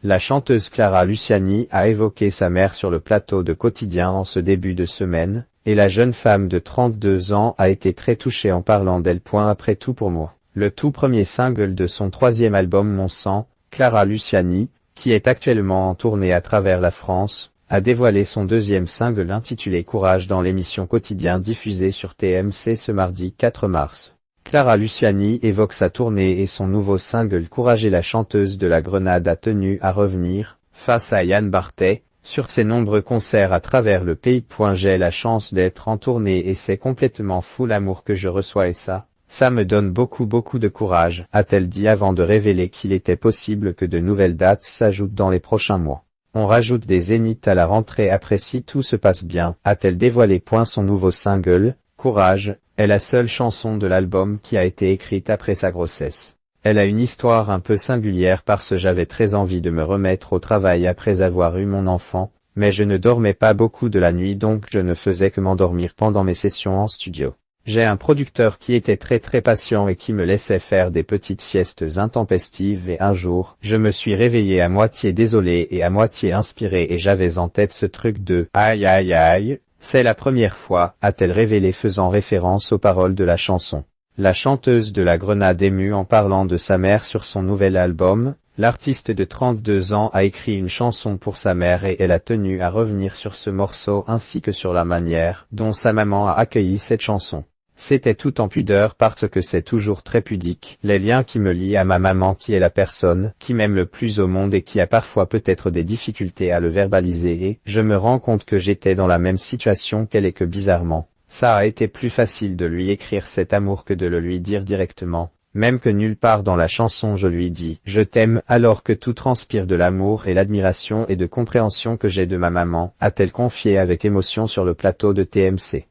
La chanteuse Clara Luciani a évoqué sa mère sur le plateau de Quotidien en ce début de semaine, et la jeune femme de 32 ans a été très touchée en parlant d'elle. Après tout pour moi. Le tout premier single de son troisième album Mon sang, Clara Luciani, qui est actuellement en tournée à travers la France, a dévoilé son deuxième single intitulé Courage dans l'émission Quotidien diffusée sur TMC ce mardi 4 mars. Clara Luciani évoque sa tournée et son nouveau single Courage et la chanteuse de la Grenade a tenu à revenir, face à Yann Barthès, sur ses nombreux concerts à travers le pays. J'ai la chance d'être en tournée et c'est complètement fou l'amour que je reçois et ça me donne beaucoup de courage, a-t-elle dit avant de révéler qu'il était possible que de nouvelles dates s'ajoutent dans les prochains mois. On rajoute des zéniths à la rentrée après si tout se passe bien, a-t-elle dévoilé. Son nouveau single, Courage, est la seule chanson de l'album qui a été écrite après sa grossesse. Elle a une histoire un peu singulière parce que j'avais très envie de me remettre au travail après avoir eu mon enfant, mais je ne dormais pas beaucoup de la nuit donc je ne faisais que m'endormir pendant mes sessions en studio. J'ai un producteur qui était très patient et qui me laissait faire des petites siestes intempestives et un jour, je me suis réveillé à moitié désolé et à moitié inspiré et j'avais en tête ce truc de « aïe aïe aïe ». C'est la première fois, a-t-elle révélé faisant référence aux paroles de la chanson. La chanteuse de la Grenade émue en parlant de sa mère sur son nouvel album, l'artiste de 32 ans a écrit une chanson pour sa mère et elle a tenu à revenir sur ce morceau ainsi que sur la manière dont sa maman a accueilli cette chanson. C'était tout en pudeur parce que c'est toujours très pudique, les liens qui me lient à ma maman qui est la personne qui m'aime le plus au monde et qui a parfois peut-être des difficultés à le verbaliser et je me rends compte que j'étais dans la même situation qu'elle et que bizarrement, ça a été plus facile de lui écrire cet amour que de le lui dire directement, même que nulle part dans la chanson je lui dis « je t'aime » alors que tout transpire de l'amour et l'admiration et de compréhension que j'ai de ma maman, a-t-elle confié avec émotion sur le plateau de TMC.